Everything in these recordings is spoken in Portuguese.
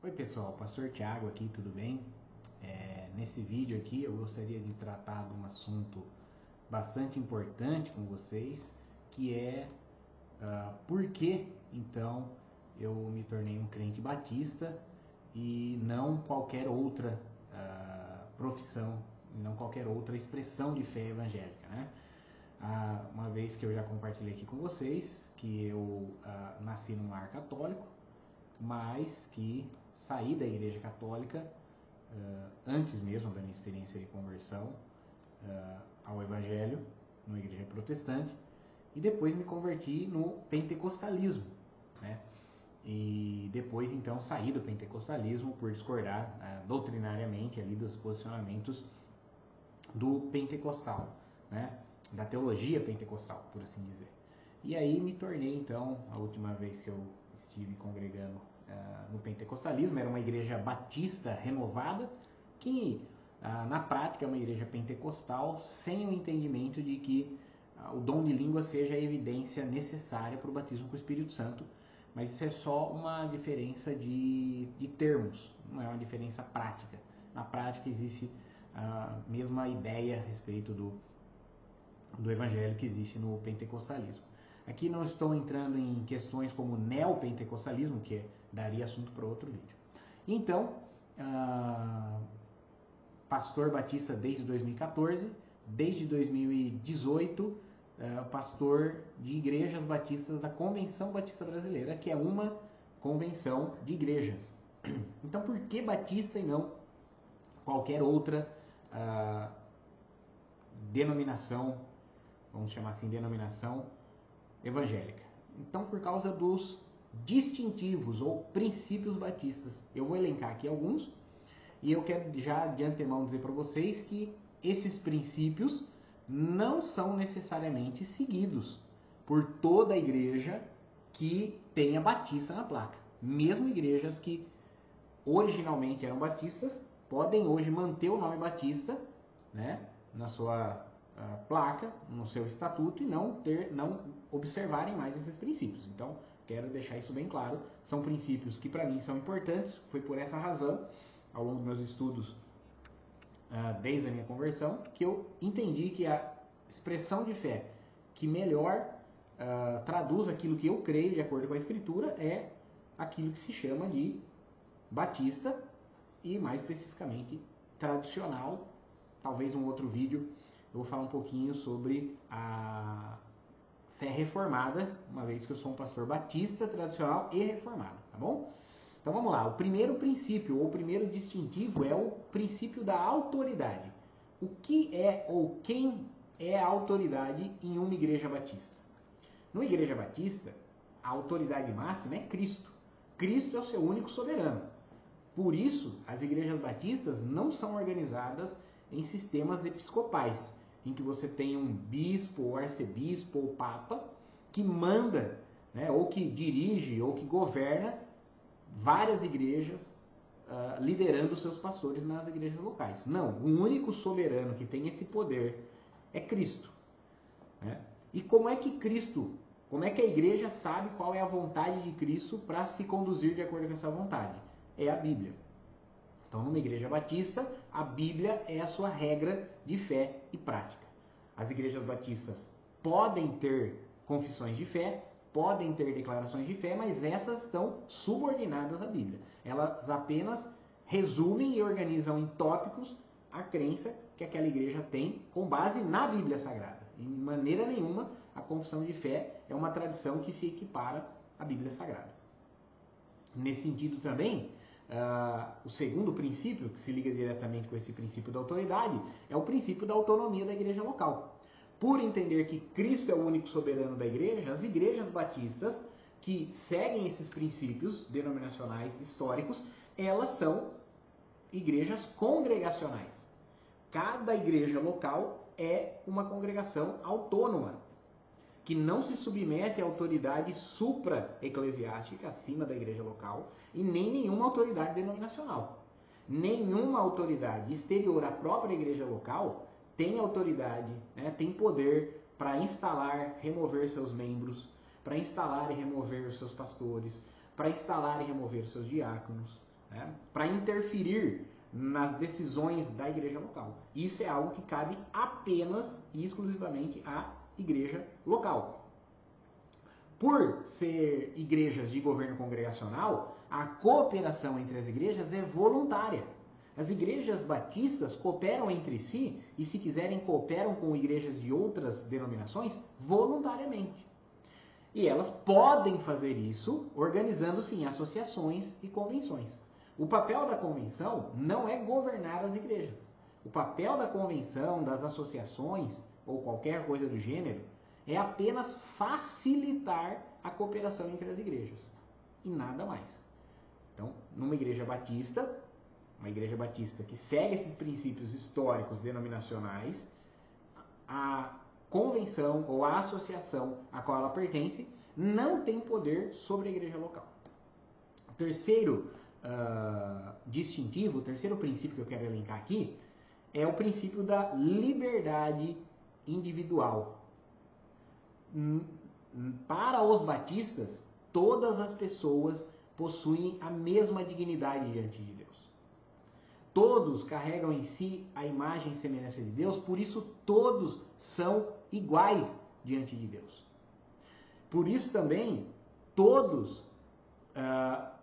Oi pessoal, Pastor Thiago aqui, tudo bem? Nesse vídeo aqui eu gostaria de tratar de um assunto bastante importante com vocês, que é por que então eu me tornei um crente batista e não qualquer outra profissão, não qualquer outra expressão de fé evangélica, né? Uma vez que eu já compartilhei aqui com vocês que eu nasci num lar católico, mas que saí da Igreja Católica antes mesmo da minha experiência de conversão ao Evangelho, numa igreja protestante, e depois me converti no pentecostalismo, né? E depois então saí do pentecostalismo por discordar doutrinariamente ali dos posicionamentos do pentecostal, né? Da teologia pentecostal, por assim dizer. E aí me tornei então, a última vez que eu estive congregando no pentecostalismo, era uma igreja batista renovada, que na prática é uma igreja pentecostal, sem o entendimento de que o dom de língua seja a evidência necessária para o batismo com o Espírito Santo, mas isso é só uma diferença de termos, não é uma diferença prática. Na prática existe a mesma ideia a respeito do evangelho que existe no pentecostalismo. Aqui não estou entrando em questões como neopentecostalismo, que daria assunto para outro vídeo. Então, pastor batista desde 2014, desde 2018, pastor de igrejas batistas da Convenção Batista Brasileira, que é uma convenção de igrejas. Então, por que batista e não qualquer outra denominação, vamos chamar assim, denominação evangélica? Então, por causa dos distintivos ou princípios batistas. Eu vou elencar aqui alguns e eu quero já de antemão dizer para vocês que esses princípios não são necessariamente seguidos por toda a igreja que tenha batista na placa. Mesmo igrejas que originalmente eram batistas podem hoje manter o nome batista, né, na sua placa, no seu estatuto, e não observarem mais esses princípios. Então, quero deixar isso bem claro. São princípios que para mim são importantes. Foi por essa razão, ao longo dos meus estudos, desde a minha conversão, que eu entendi que a expressão de fé que melhor traduz aquilo que eu creio de acordo com a Escritura é aquilo que se chama de batista e, mais especificamente, tradicional. Talvez um outro vídeo eu vou falar um pouquinho sobre a fé reformada, uma vez que eu sou um pastor batista, tradicional e reformado, tá bom? Então vamos lá, o primeiro princípio, ou o primeiro distintivo é o princípio da autoridade. O que é ou quem é a autoridade em uma igreja batista? Numa igreja batista, a autoridade máxima é Cristo. Cristo é o seu único soberano. Por isso, as igrejas batistas não são organizadas em sistemas episcopais, em que você tem um bispo, ou arcebispo, ou papa, que manda, né, ou que dirige, ou que governa várias igrejas, liderando seus pastores nas igrejas locais. Não, o único soberano que tem esse poder é Cristo, né? E como é que a igreja sabe qual é a vontade de Cristo para se conduzir de acordo com essa vontade? É a Bíblia. Então, numa igreja batista, a Bíblia é a sua regra de fé e prática. As igrejas batistas podem ter confissões de fé, podem ter declarações de fé, mas essas estão subordinadas à Bíblia. Elas apenas resumem e organizam em tópicos a crença que aquela igreja tem com base na Bíblia Sagrada. De maneira nenhuma, a confissão de fé é uma tradição que se equipara à Bíblia Sagrada. Nesse sentido também, o segundo princípio, que se liga diretamente com esse princípio da autoridade, é o princípio da autonomia da igreja local. Por entender que Cristo é o único soberano da igreja, as igrejas batistas que seguem esses princípios denominacionais históricos, elas são igrejas congregacionais. Cada igreja local é uma congregação autônoma, que não se submete à autoridade supra-eclesiástica, acima da igreja local, e nem nenhuma autoridade denominacional. Nenhuma autoridade exterior à própria igreja local tem autoridade, né, tem poder para instalar, remover seus membros, para instalar e remover os seus pastores, para instalar e remover os seus diáconos. né, para interferir nas decisões da igreja local. Isso é algo que cabe apenas e exclusivamente à igreja local. Por ser igrejas de governo congregacional, a cooperação entre as igrejas é voluntária. As igrejas batistas cooperam entre si e, se quiserem, cooperam com igrejas de outras denominações voluntariamente. E elas podem fazer isso organizando-se em associações e convenções. O papel da convenção não é governar as igrejas. O papel da convenção, das associações ou qualquer coisa do gênero é apenas facilitar a cooperação entre as igrejas e nada mais. Então, numa igreja batista, uma igreja batista que segue esses princípios históricos denominacionais, a convenção ou a associação a qual ela pertence não tem poder sobre a igreja local. O terceiro distintivo, o terceiro princípio que eu quero elencar aqui é o princípio da liberdade individual. Para os batistas, todas as pessoas possuem a mesma dignidade diante de Deus. Todos carregam em si a imagem e semelhança de Deus, por isso todos são iguais diante de Deus. Por isso também todos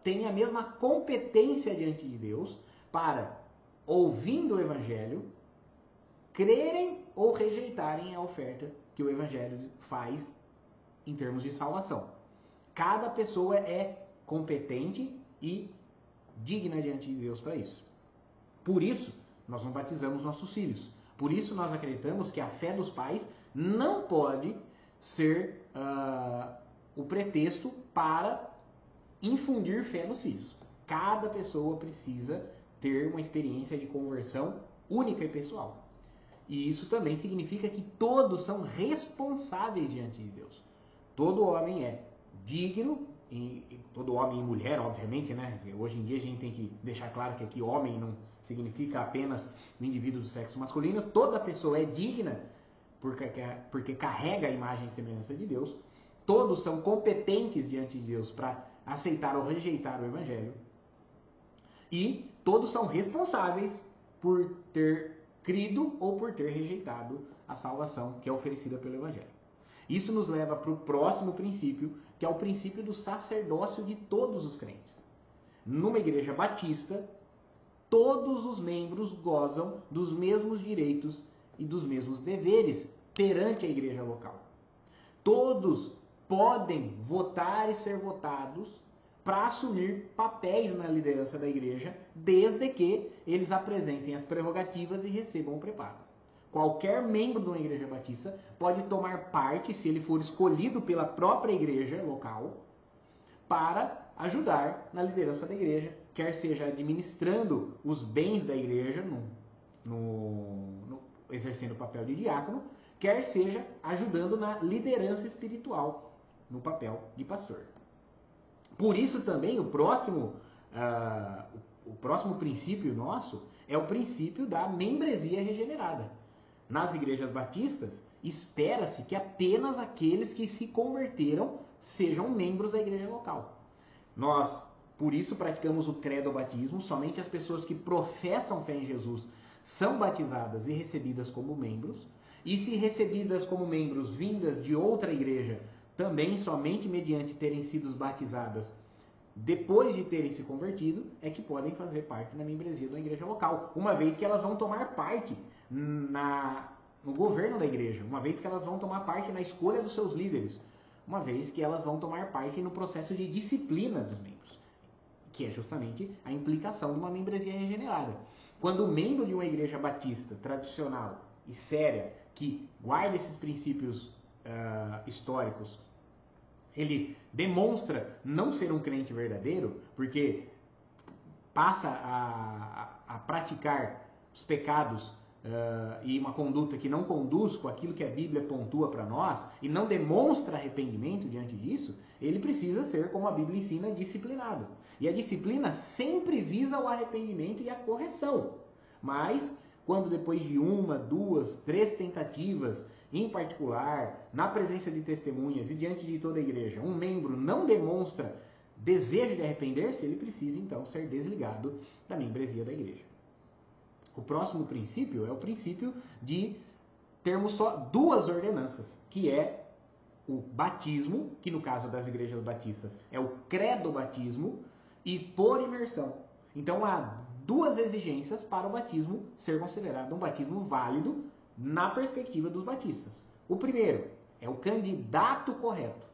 têm a mesma competência diante de Deus para, ouvindo o Evangelho, crerem ou rejeitarem a oferta que o Evangelho faz em termos de salvação. Cada pessoa é competente e digna diante de Deus para isso. Por isso, nós não batizamos nossos filhos. Por isso, nós acreditamos que a fé dos pais não pode ser o pretexto para infundir fé nos filhos. Cada pessoa precisa ter uma experiência de conversão única e pessoal. E isso também significa que todos são responsáveis diante de Deus. Todo homem é digno, e todo homem e mulher, obviamente, né? Hoje em dia a gente tem que deixar claro que aqui homem não significa apenas o indivíduo do sexo masculino. Toda pessoa é digna porque carrega a imagem e semelhança de Deus. Todos são competentes diante de Deus para aceitar ou rejeitar o Evangelho. E todos são responsáveis por ter crido ou por ter rejeitado a salvação que é oferecida pelo Evangelho. Isso nos leva para o próximo princípio, que é o princípio do sacerdócio de todos os crentes. Numa igreja batista, todos os membros gozam dos mesmos direitos e dos mesmos deveres perante a igreja local. Todos podem votar e ser votados para assumir papéis na liderança da igreja, desde que eles apresentem as prerrogativas e recebam o preparo. Qualquer membro de uma igreja batista pode tomar parte, se ele for escolhido pela própria igreja local, para ajudar na liderança da igreja, quer seja administrando os bens da igreja, exercendo o papel de diácono, quer seja ajudando na liderança espiritual, no papel de pastor. Por isso também o próximo princípio nosso é o princípio da membresia regenerada. Nas igrejas batistas, espera-se que apenas aqueles que se converteram sejam membros da igreja local. Nós, por isso, praticamos o credo ao batismo. Somente as pessoas que professam fé em Jesus são batizadas e recebidas como membros. E se recebidas como membros vindas de outra igreja, também somente mediante terem sido batizadas depois de terem se convertido, é que podem fazer parte da membresia da igreja local, uma vez que elas vão tomar parte no governo da igreja, uma vez que elas vão tomar parte na escolha dos seus líderes, uma vez que elas vão tomar parte no processo de disciplina dos membros, que é justamente a implicação de uma membresia regenerada. Quando o membro de uma igreja batista tradicional e séria, que guarda esses princípios históricos, ele demonstra não ser um crente verdadeiro, porque passa a praticar os pecados e uma conduta que não conduz com aquilo que a Bíblia pontua para nós, e não demonstra arrependimento diante disso, ele precisa ser, como a Bíblia ensina, disciplinado. E a disciplina sempre visa o arrependimento e a correção. Mas, quando depois de 1, 2, 3 tentativas, em particular, na presença de testemunhas e diante de toda a igreja, um membro não demonstra desejo de arrepender-se, ele precisa então ser desligado da membresia da igreja. O próximo princípio é o princípio de termos só duas ordenanças, que é o batismo, que no caso das igrejas batistas é o credo-batismo, e por imersão. Então há duas exigências para o batismo ser considerado um batismo válido na perspectiva dos batistas. O primeiro é o candidato correto,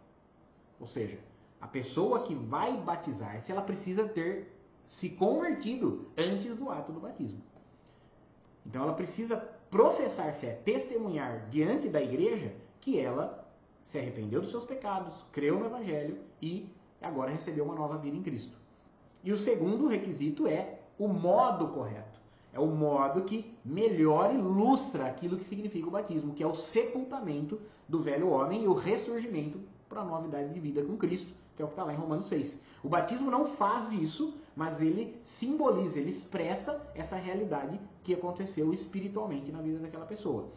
ou seja, a pessoa que vai batizar-se, ela precisa ter se convertido antes do ato do batismo. Então ela precisa professar fé, testemunhar diante da igreja que ela se arrependeu dos seus pecados, creu no Evangelho e agora recebeu uma nova vida em Cristo. E o segundo requisito é o modo correto. É o modo que melhor ilustra aquilo que significa o batismo, que é o sepultamento do velho homem e o ressurgimento para a novidade de vida com Cristo, que é o que está lá em Romanos 6. O batismo não faz isso, mas ele simboliza, ele expressa essa realidade que aconteceu espiritualmente na vida daquela pessoa.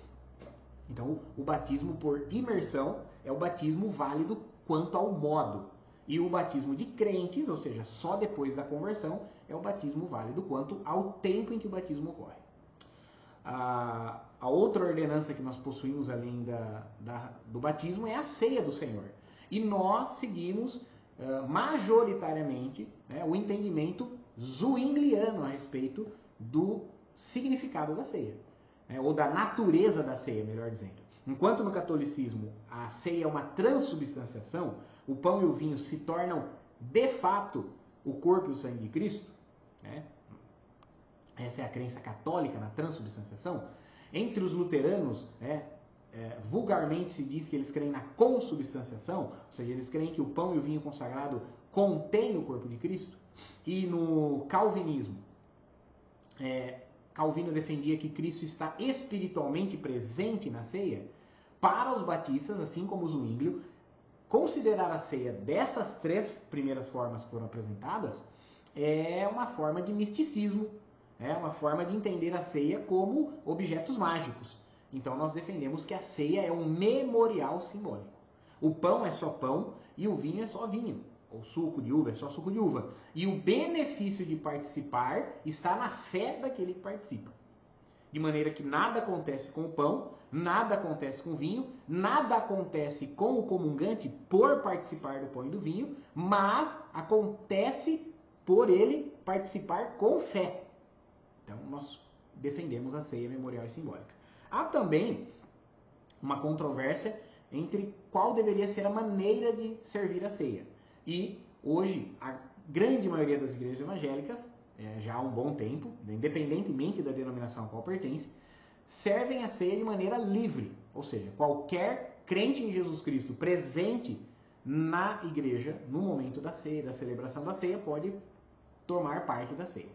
Então, o batismo por imersão é o batismo válido quanto ao modo. E o batismo de crentes, ou seja, só depois da conversão, é o batismo válido quanto ao tempo em que o batismo ocorre. A outra ordenança que nós possuímos além do batismo é a ceia do Senhor. E nós seguimos majoritariamente o entendimento zwingliano a respeito do significado da ceia, ou da natureza da ceia, melhor dizendo. Enquanto no catolicismo a ceia é uma transubstanciação, o pão e o vinho se tornam de fato o corpo e o sangue de Cristo, essa é a crença católica na transubstanciação. Entre os luteranos, vulgarmente se diz que eles creem na consubstanciação, ou seja, eles creem que o pão e o vinho consagrado contêm o corpo de Cristo. E no calvinismo, Calvino defendia que Cristo está espiritualmente presente na ceia. Para os batistas, assim como o Zwinglio, considerar a ceia dessas três primeiras formas que foram apresentadas é uma forma de misticismo, é uma forma de entender a ceia como objetos mágicos. Então nós defendemos que a ceia é um memorial simbólico. O pão é só pão e o vinho é só vinho. Ou suco de uva é só suco de uva. E o benefício de participar está na fé daquele que participa. De maneira que nada acontece com o pão, nada acontece com o vinho, nada acontece com o comungante por participar do pão e do vinho, mas acontece por ele participar com fé. Então nós defendemos a ceia memorial e simbólica. Há também uma controvérsia entre qual deveria ser a maneira de servir a ceia. E hoje a grande maioria das igrejas evangélicas, já há um bom tempo, independentemente da denominação a qual pertence, servem a ceia de maneira livre. Ou seja, qualquer crente em Jesus Cristo presente na igreja, no momento da ceia, da celebração da ceia, pode tomar parte da ceia.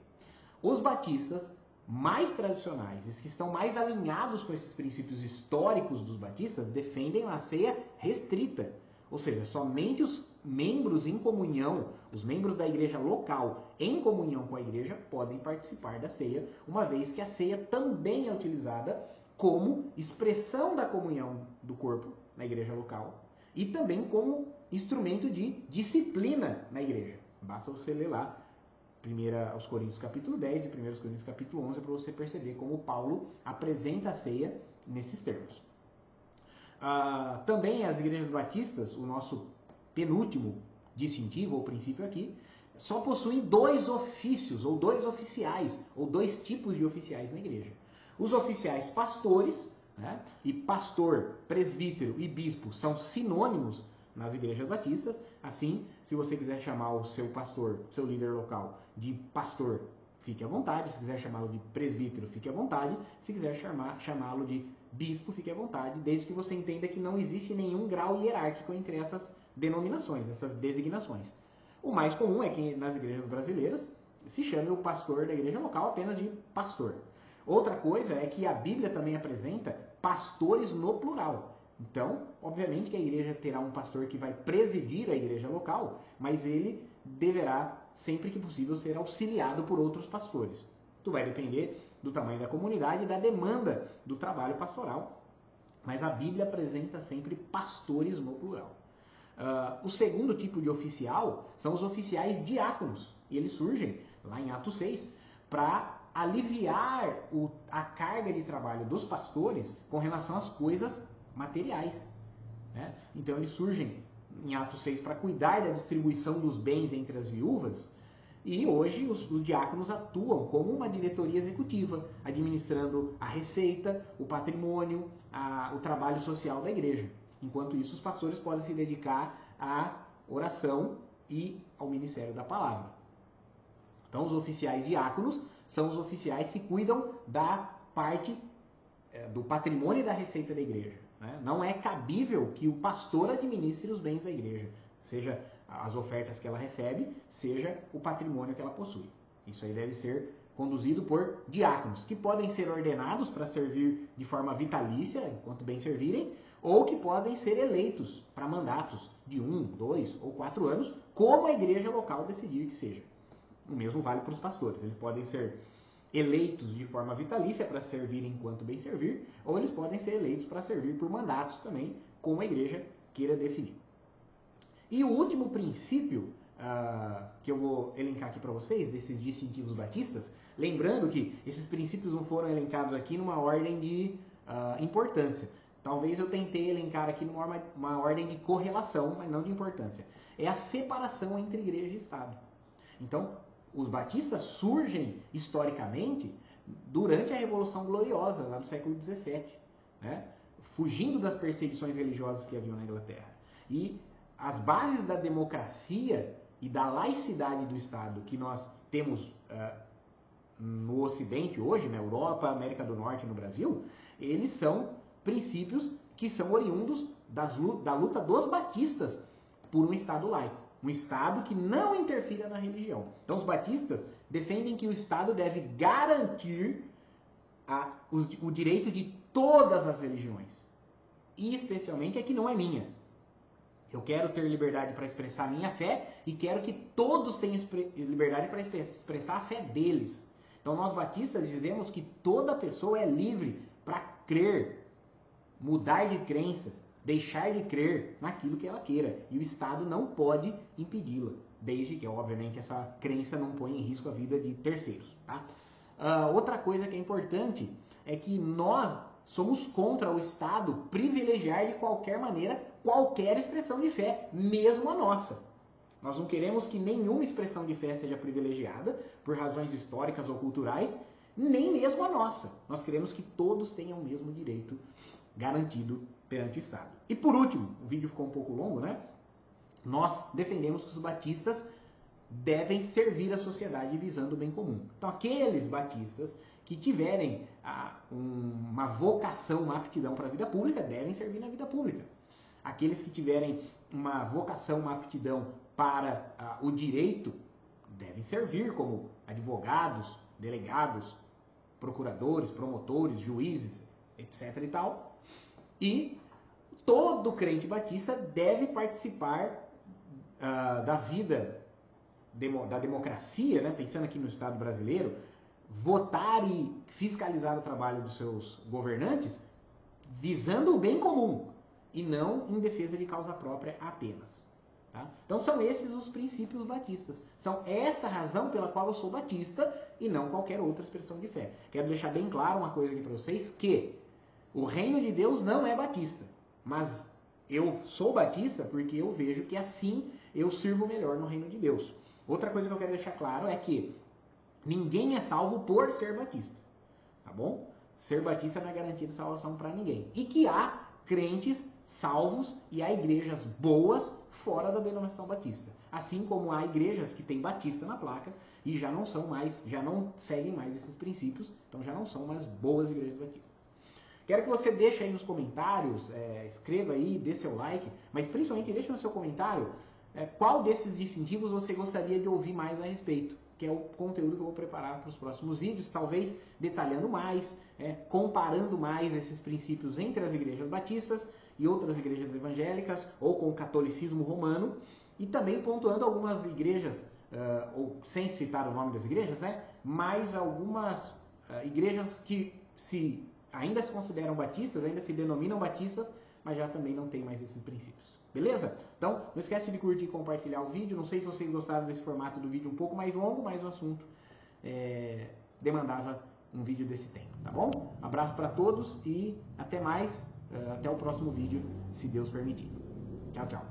Os batistas mais tradicionais, os que estão mais alinhados com esses princípios históricos dos batistas, defendem a ceia restrita. Ou seja, somente os membros em comunhão, os membros da igreja local em comunhão com a igreja podem participar da ceia, uma vez que a ceia também é utilizada como expressão da comunhão do corpo na igreja local e também como instrumento de disciplina na igreja. Basta você ler lá 1 aos Coríntios capítulo 10 e 1 Coríntios capítulo 11 para você perceber como Paulo apresenta a ceia nesses termos. Também as igrejas batistas, o nosso penúltimo distintivo ou princípio aqui, só possuem dois ofícios, ou dois oficiais, ou dois tipos de oficiais na igreja. Os oficiais pastores, e pastor, presbítero e bispo são sinônimos nas igrejas batistas. Assim, se você quiser chamar o seu pastor, seu líder local, de pastor, fique à vontade. Se quiser chamá-lo de presbítero, fique à vontade. Se quiser chamá-lo de bispo, fique à vontade, desde que você entenda que não existe nenhum grau hierárquico entre essas denominações, essas designações. O mais comum é que nas igrejas brasileiras se chame o pastor da igreja local apenas de pastor. Outra coisa é que a Bíblia também apresenta pastores no plural. Então, obviamente que a igreja terá um pastor que vai presidir a igreja local, mas ele deverá, sempre que possível, ser auxiliado por outros pastores. Tudo vai depender do tamanho da comunidade e da demanda do trabalho pastoral, mas a Bíblia apresenta sempre pastores no plural. O segundo tipo de oficial são os oficiais diáconos. E eles surgem lá em Atos 6 para aliviar a carga de trabalho dos pastores com relação às coisas materiais. Né? Então eles surgem em Atos 6 para cuidar da distribuição dos bens entre as viúvas. E hoje os diáconos atuam como uma diretoria executiva, administrando a receita, o patrimônio, o trabalho social da igreja. Enquanto isso, os pastores podem se dedicar à oração e ao ministério da palavra. Então, os oficiais diáconos são os oficiais que cuidam da parte do patrimônio e da receita da igreja. Né? Não é cabível que o pastor administre os bens da igreja, seja as ofertas que ela recebe, seja o patrimônio que ela possui. Isso aí deve ser conduzido por diáconos, que podem ser ordenados para servir de forma vitalícia, enquanto bem servirem, ou que podem ser eleitos para mandatos de 1, 2 ou 4 anos, como a igreja local decidir que seja. O mesmo vale para os pastores. Eles podem ser eleitos de forma vitalícia para servir enquanto bem servir, ou eles podem ser eleitos para servir por mandatos também, como a igreja queira definir. E o último princípio que eu vou elencar aqui para vocês, desses distintivos batistas, lembrando que esses princípios não foram elencados aqui numa ordem de importância. Talvez eu tentei elencar aqui numa ordem de correlação, mas não de importância. É a separação entre igreja e Estado. Então, os batistas surgem historicamente durante a Revolução Gloriosa, lá no século XVII, né? Fugindo das perseguições religiosas que haviam na Inglaterra. E as bases da democracia e da laicidade do Estado que nós temos no Ocidente hoje, na Europa, América do Norte e no Brasil, eles são princípios que são oriundos da luta dos batistas por um Estado laico. Um Estado que não interfira na religião. Então os batistas defendem que o Estado deve garantir o direito de todas as religiões. E especialmente a que não é minha. Eu quero ter liberdade para expressar a minha fé e quero que todos tenham liberdade para expressar a fé deles. Então nós batistas dizemos que toda pessoa é livre para crer, mudar de crença, deixar de crer naquilo que ela queira. E o Estado não pode impedi-la, desde que, obviamente, essa crença não ponha em risco a vida de terceiros. Tá? Outra coisa que é importante é que nós somos contra o Estado privilegiar de qualquer maneira qualquer expressão de fé, mesmo a nossa. Nós não queremos que nenhuma expressão de fé seja privilegiada por razões históricas ou culturais, nem mesmo a nossa. Nós queremos que todos tenham o mesmo direito garantido perante o Estado. E por último, o vídeo ficou um pouco longo, né? Nós defendemos que os batistas devem servir a sociedade visando o bem comum. Então, aqueles batistas que tiverem uma vocação, uma aptidão para a vida pública, devem servir na vida pública. Aqueles que tiverem uma vocação, uma aptidão para o direito, devem servir como advogados, delegados, procuradores, promotores, juízes, etc. e tal. E todo crente batista deve participar da vida da democracia, né? Pensando aqui no Estado brasileiro, votar e fiscalizar o trabalho dos seus governantes visando o bem comum e não em defesa de causa própria apenas. Tá? Então são esses os princípios batistas. São essa a razão pela qual eu sou batista e não qualquer outra expressão de fé. Quero deixar bem claro uma coisa aqui para vocês, que o reino de Deus não é batista, mas eu sou batista porque eu vejo que assim eu sirvo melhor no reino de Deus. Outra coisa que eu quero deixar claro é que ninguém é salvo por ser batista, tá bom? Ser batista não é garantia de salvação para ninguém. E que há crentes salvos e há igrejas boas fora da denominação batista. Assim como há igrejas que têm batista na placa e já não seguem mais esses princípios, então já não são mais boas igrejas batistas. Quero que você deixe aí nos comentários, escreva aí, dê seu like, mas principalmente deixe no seu comentário qual desses distintivos você gostaria de ouvir mais a respeito, que é o conteúdo que eu vou preparar para os próximos vídeos, talvez detalhando mais, comparando mais esses princípios entre as igrejas batistas e outras igrejas evangélicas, ou com o catolicismo romano, e também pontuando algumas igrejas, ou sem citar o nome das igrejas, mas algumas igrejas que ainda se consideram batistas, ainda se denominam batistas, mas já também não tem mais esses princípios. Beleza? Então, não esquece de curtir e compartilhar o vídeo. Não sei se vocês gostaram desse formato do vídeo um pouco mais longo, mas o assunto demandava um vídeo desse tempo, tá bom? Abraço para todos e até mais, até o próximo vídeo, se Deus permitir. Tchau, tchau.